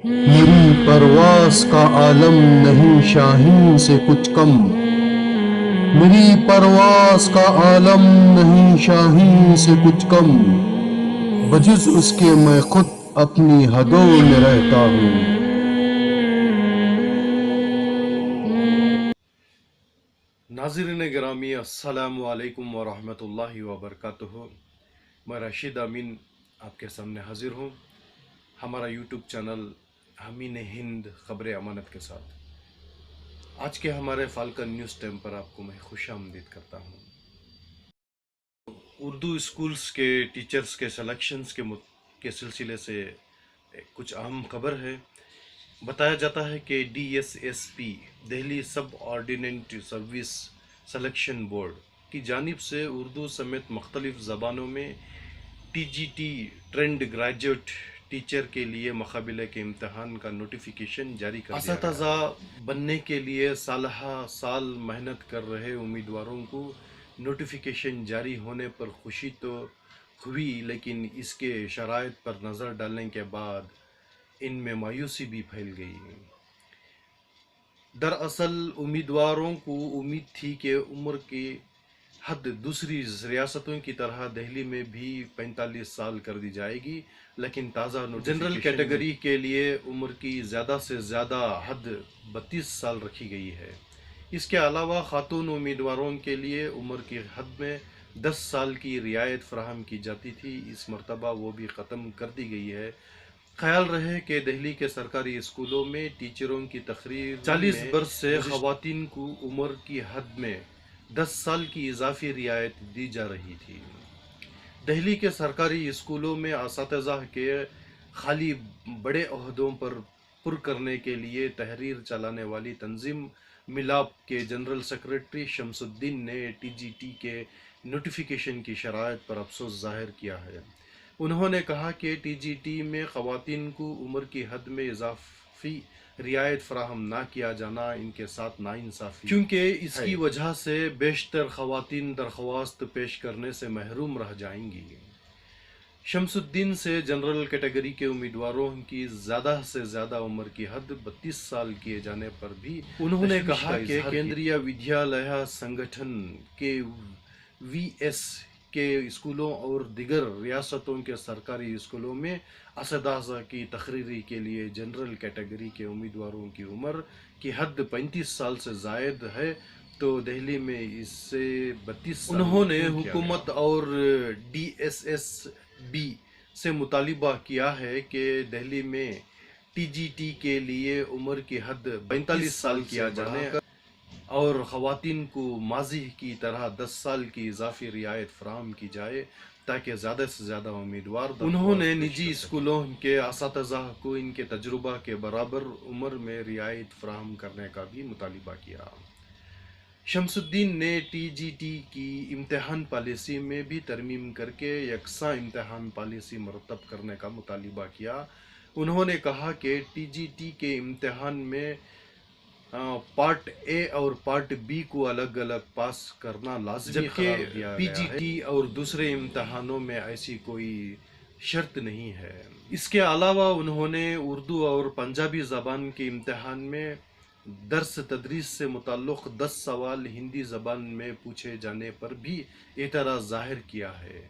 میری پرواز کا عالم نہیں شاہین سے کچھ کم، میری پرواز کا عالم نہیں شاہین سے کچھ کم، بجز اس کے میں خود اپنی حدوں میں رہتا ہوں۔ ناظرین گرامی، السلام علیکم ورحمۃ اللہ وبرکاتہ۔ میں رشید امین آپ کے سامنے حاضر ہوں ہمارا یوٹیوب چینل امین ہند خبر امانت کے ساتھ۔ آج کے ہمارے فالکن نیوز ٹائم پر آپ کو میں خوش آمدید کرتا ہوں۔ اردو اسکولز کے ٹیچرز کے سلیکشنز کے سلسلے سے کچھ اہم خبر ہے۔ بتایا جاتا ہے کہ D S S B Delhi subordinate service selection board کی جانب سے اردو سمیت مختلف زبانوں میں T G T trained graduate teacher کے لیے مقابلے کے امتحان کا نوٹیفیکیشن جاری کر دیا گیا۔ اساتذہ بننے کے لیے سالہ سال محنت کر رہے امیدواروں کو نوٹیفیکیشن جاری ہونے پر خوشی تو ہوئی، لیکن اس کے شرائط پر نظر ڈالنے کے بعد ان میں مایوسی بھی پھیل گئی۔ دراصل امیدواروں کو امید تھی کہ عمر کی حد دوسری ریاستوں کی طرح دہلی میں بھی 45 سال کر دی جائے گی، لیکن تازہ جنرل کیٹیگری کے لیے عمر کی زیادہ سے زیادہ حد 32 سال رکھی گئی ہے۔ اس کے علاوہ خاتون امیدواروں کے لیے عمر کی حد میں 10 سال کی رعایت فراہم کی جاتی تھی، اس مرتبہ وہ بھی ختم کر دی گئی ہے۔ خیال رہے کہ دہلی کے سرکاری اسکولوں میں ٹیچروں کی تقریر 40 برس سے خواتین کو عمر کی حد میں 10 سال کی اضافی رعایت دی جا رہی تھی۔ دہلی کے سرکاری اسکولوں میں اساتذہ کے خالی بڑے عہدوں پر کرنے کے لیے تحریر چلانے والی تنظیم میلاپ کے جنرل سیکرٹری شمس الدین نے ٹی جی ٹی کے نوٹیفیکیشن کی شرائط پر افسوس ظاہر کیا ہے۔ انہوں نے کہا کہ ٹی جی ٹی میں خواتین کو عمر کی حد میں اضافی رعایت فراہم نہ کیا جانا ان کے ساتھ ناانصافی، کیونکہ اس کی وجہ سے بیشتر خواتین درخواست پیش کرنے سے محروم رہ جائیں گی۔ شمس الدین سے جنرل کیٹیگری کے امیدواروں کی زیادہ سے زیادہ عمر کی حد 32 سال کیے جانے پر بھی انہوں نے کہا کہ کیندریہ ودیالیہ سنگٹھن کے وی ایس کے اسکولوں اور دیگر ریاستوں کے سرکاری اسکولوں میں اساتذہ کی تقرری کے لیے جنرل کیٹیگری کے امیدواروں کی عمر کی حد 35 سال سے زائد ہے، تو دہلی میں اس سے 32 سال۔ انہوں نے حکومت اور ڈی ایس ایس بی سے مطالبہ کیا ہے کہ دہلی میں ٹی جی ٹی کے لیے عمر کی حد 45 سال کیا جانے اور خواتین کو ماضی کی طرح 10 سال کی اضافی رعایت فراہم کی جائے تاکہ زیادہ سے زیادہ امیدوار انہوں نے نجی اسکولوں کے اساتذہ کو ان کے تجربہ کے برابر عمر میں رعایت فراہم کرنے کا بھی مطالبہ کیا۔ شمس الدین نے ٹی جی ٹی کی امتحان پالیسی میں بھی ترمیم کر کے یکساں امتحان پالیسی مرتب کرنے کا مطالبہ کیا۔ انہوں نے کہا کہ ٹی جی ٹی کے امتحان میں پارٹ اے اور پارٹ بی کو الگ الگ پاس کرنا لازمی قرار دیا گیا ہے، جبکہ پی جی ٹی اور دوسرے امتحانوں میں ایسی کوئی شرط نہیں ہے۔ اس کے علاوہ انہوں نے اردو اور پنجابی زبان کے امتحان میں درس تدریس سے متعلق 10 سوال ہندی زبان میں پوچھے جانے پر بھی اعتراض ظاہر کیا ہے۔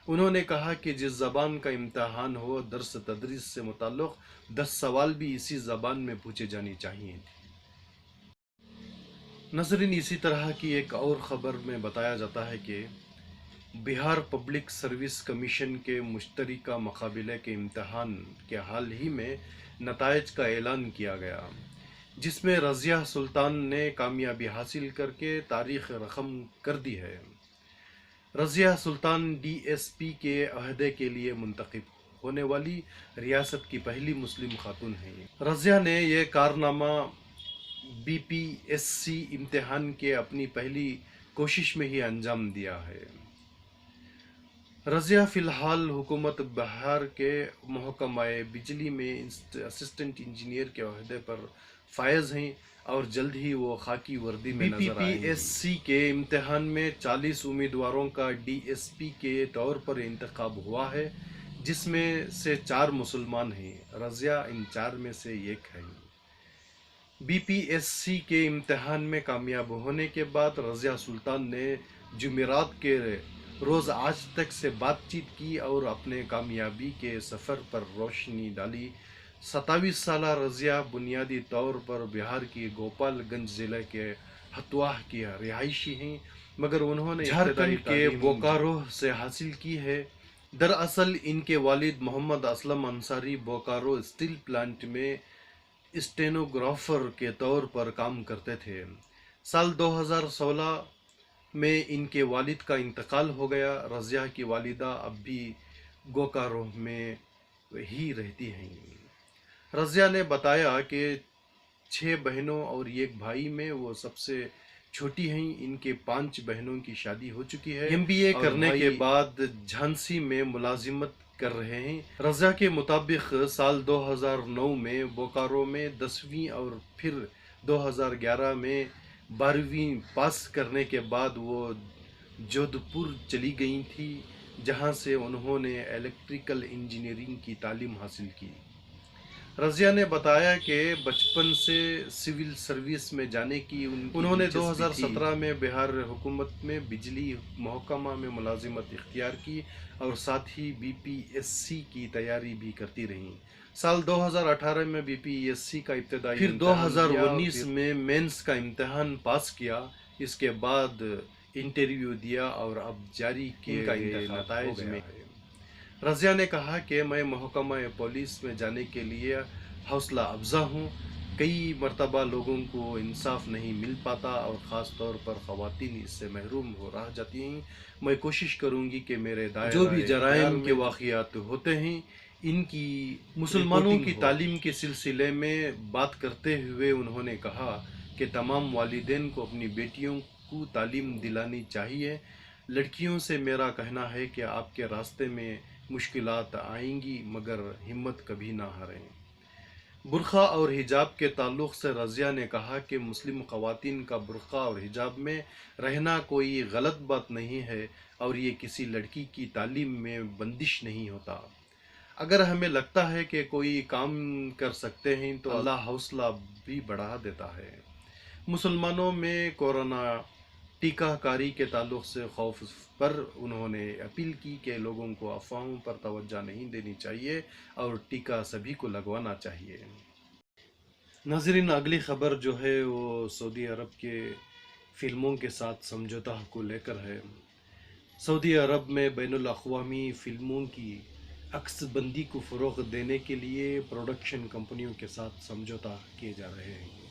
انہوں نے کہا کہ جس زبان کا امتحان ہو، درس تدریس سے متعلق 10 سوال بھی اسی زبان میں پوچھے جانی چاہیے۔ ناظرین، اسی طرح کی ایک اور خبر میں بتایا جاتا ہے کہ بہار پبلک سروس کمیشن کے مشترکہ مقابلے کے امتحان کے حال ہی میں نتائج کا اعلان کیا گیا، جس میں رضیہ سلطان نے کامیابی حاصل کر کے تاریخ رقم کر دی ہے۔ رضیہ سلطان ڈی ایس پی کے عہدے کے لیے منتخب ہونے والی ریاست کی پہلی مسلم خاتون ہیں۔ رضیہ نے یہ کارنامہ بی پی ایس سی امتحان کے اپنی پہلی کوشش میں ہی انجام دیا ہے۔ رضیہ فی الحال حکومت بہار کے محکمہ بجلی میں اسسٹنٹ انجینئر کے عہدے پر فائز ہیں اور جلد ہی وہ خاکی وردی میں نظر آئیں گی۔ بی پی ایس سی کے امتحان میں 40 امیدواروں کا ڈی ایس پی کے طور پر انتخاب ہوا ہے، جس میں سے 4 مسلمان ہیں۔ رضیہ ان 4 میں سے ایک ہے۔ بی پی ایس سی کے امتحان میں کامیاب ہونے کے بعد رضیہ سلطان نے جمعرات کے روز آج تک سے بات چیت کی اور اپنے کامیابی کے سفر پر روشنی ڈالی۔ 27 سالہ رضیہ بنیادی طور پر بہار کی گوپال گنج ضلع کے ہتواہ کی رہائشی ہیں، مگر انہوں نے جھارکھنڈ کے بوکارو سے حاصل کی ہے۔ دراصل ان کے والد محمد اسلم انصاری بوکارو اسٹیل پلانٹ میں اسٹینوگرافر کے طور پر کام کرتے تھے۔ سال 2016 میں ان کے والد کا انتقال ہو گیا۔ رضیہ کی والدہ اب بھی بوکارو میں ہی رہتی ہیں۔ رضیہ نے بتایا کہ 6 بہنوں اور 1 بھائی میں وہ سب سے چھوٹی ہیں۔ ان کے 5 بہنوں کی شادی ہو چکی ہے۔ MBA کرنے کے بعد جھانسی میں ملازمت کر رہے ہیں۔ رضیہ کے مطابق سال 2009 میں بوکارو میں 10ویں اور پھر 2011 میں 12ویں پاس کرنے کے بعد وہ جودھ پور چلی گئی تھی، جہاں سے انہوں نے الیکٹریکل انجینئرنگ کی تعلیم حاصل کی۔ رضیہ نے بتایا کہ بچپن سے سول سروس میں جانے کی انہوں نے 2017 میں بہار حکومت میں بجلی محکمہ میں ملازمت اختیار کی اور ساتھ ہی بی پی ایس سی کی تیاری بھی کرتی رہیں۔ سال 2018 میں بی پی ایس سی کا ابتدائی پھر 2019 میں مینس کا امتحان پاس کیا۔ اس کے بعد انٹرویو دیا اور اب جاری کیے گئے نتائج میں رضیہ نے کہا کہ میں محکمہ پولیس میں جانے کے لیے حوصلہ افزا ہوں۔ کئی مرتبہ لوگوں کو انصاف نہیں مل پاتا اور خاص طور پر خواتین اس سے محروم ہو رہ جاتی ہیں۔ میں کوشش کروں گی کہ میرے دائرہ جو بھی جرائم کے واقعات ہوتے ہیں ان کی مسلمانوں کی تعلیم کے سلسلے میں بات کرتے ہوئے انہوں نے کہا کہ تمام والدین کو اپنی بیٹیوں کو تعلیم دلانی چاہیے۔ لڑکیوں سے میرا کہنا ہے کہ آپ کے راستے میں مشکلات آئیں گی مگر ہمت کبھی نہ ہاریں۔ برقع اور حجاب کے تعلق سے رضیہ نے کہا کہ مسلم خواتین کا برقع اور حجاب میں رہنا کوئی غلط بات نہیں ہے اور یہ کسی لڑکی کی تعلیم میں بندش نہیں ہوتا۔ اگر ہمیں لگتا ہے کہ کوئی کام کر سکتے ہیں تو اللہ حوصلہ بھی بڑھا دیتا ہے۔ مسلمانوں میں کورونا ٹیکہ کاری کے تعلق سے خوف پر انہوں نے اپیل کی کہ لوگوں کو افواہوں پر توجہ نہیں دینی چاہیے اور ٹیکہ سبھی کو لگوانا چاہیے۔ ناظرین، اگلی خبر جو ہے وہ سعودی عرب کے فلموں کے ساتھ سمجھوتہ کو لے کر ہے۔ سعودی عرب میں بین الاقوامی فلموں کی عکس بندی کو فروغ دینے کے لیے پروڈکشن کمپنیوں کے ساتھ سمجھوتہ کیے جا رہے ہیں۔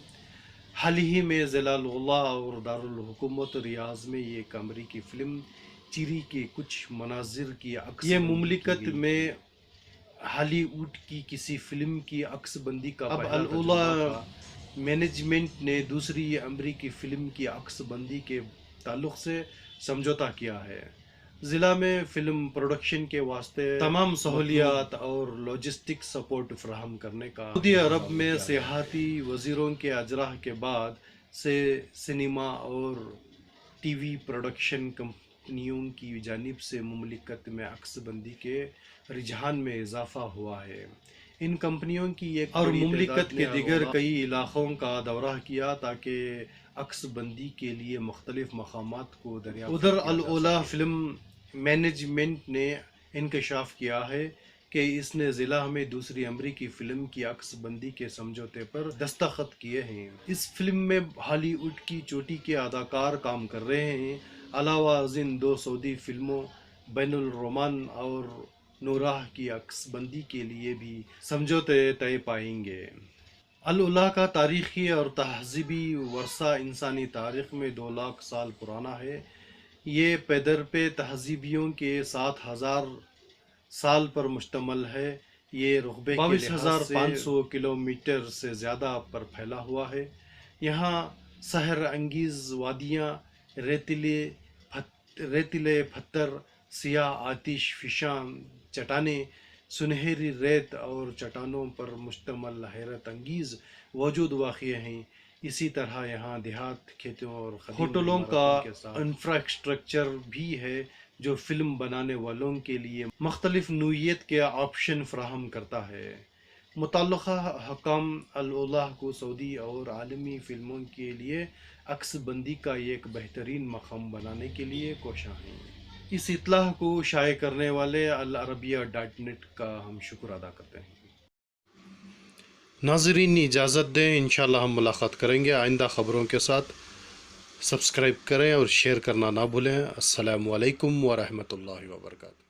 حال ہی میں ضلع اللہ اور دارالحکومت ریاض میں ایک امریکی فلم چیری کے کچھ مناظر کی عکس یہ مملکت میں ہالی ووڈ کی کسی فلم کی عکس بندی کا اب اللہ مینجمنٹ نے دوسری امریکی فلم کی عکس بندی کے تعلق سے سمجھوتہ کیا ہے۔ ضلع میں فلم پروڈکشن کے واسطے تمام سہولیات اور لاجسٹک سپورٹ فراہم کرنے کا سعودی عرب میں سیاحتی وزیروں کے اجراء کے بعد سے سنیما اور ٹی وی پروڈکشن کمپنیوں کی جانب سے مملکت میں عکس بندی کے رجحان میں اضافہ ہوا ہے۔ ان کمپنیوں کی ایک اور مملکت کے دیگر کئی علاقوں کا دورہ کیا تاکہ عکس بندی کے لیے مختلف مقامات کو دریافت ادھر الاولیٰ فلم مینجمنٹ نے انکشاف کیا ہے کہ اس نے ضلع میں دوسری امریکی فلم کی عکس بندی کے سمجھوتے پر دستخط کیے ہیں۔ اس فلم میں ہالی ووڈ کی چوٹی کے اداکار کام کر رہے ہیں۔ علاوہ ازیں 2 سعودی فلموں بین الرومان اور نوراہ کی عکس بندی کے لیے بھی سمجھوتے طے پائیں گے۔ الاولیٰ کا تاریخی اور تہذیبی ورثہ انسانی تاریخ میں 2 لاکھ سال پرانا ہے۔ یہ پے در پے تہذیبیوں کے 7,000 سال پر مشتمل ہے۔ یہ رقبے کے 22,500 کلومیٹر سے زیادہ پر پھیلا ہوا ہے۔ یہاں سحر انگیز وادیاں، ریتیلے پتھر، سیاہ آتش فشاں چٹانیں، سنہری ریت اور چٹانوں پر مشتمل حیرت انگیز وجود واقع ہیں۔ اسی طرح یہاں دیہات، کھیتوں اور ہوٹلوں کا انفراسٹرکچر بھی ہے جو فلم بنانے والوں کے لیے مختلف نوعیت کے آپشن فراہم کرتا ہے۔ متعلقہ حکام العلا کو سعودی اور عالمی فلموں کے لیے عکس بندی کا ایک بہترین مقام بنانے کے لیے کوشاں ہیں۔ اس اطلاع کو شائع کرنے والے العربیہ.net کا ہم شکر ادا کرتے ہیں۔ ناظرین اجازت دیں، انشاءاللہ ہم ملاقات کریں گے آئندہ خبروں کے ساتھ۔ سبسکرائب کریں اور شیئر کرنا نہ بھولیں۔ السلام علیکم ورحمۃ اللہ وبرکاتہ۔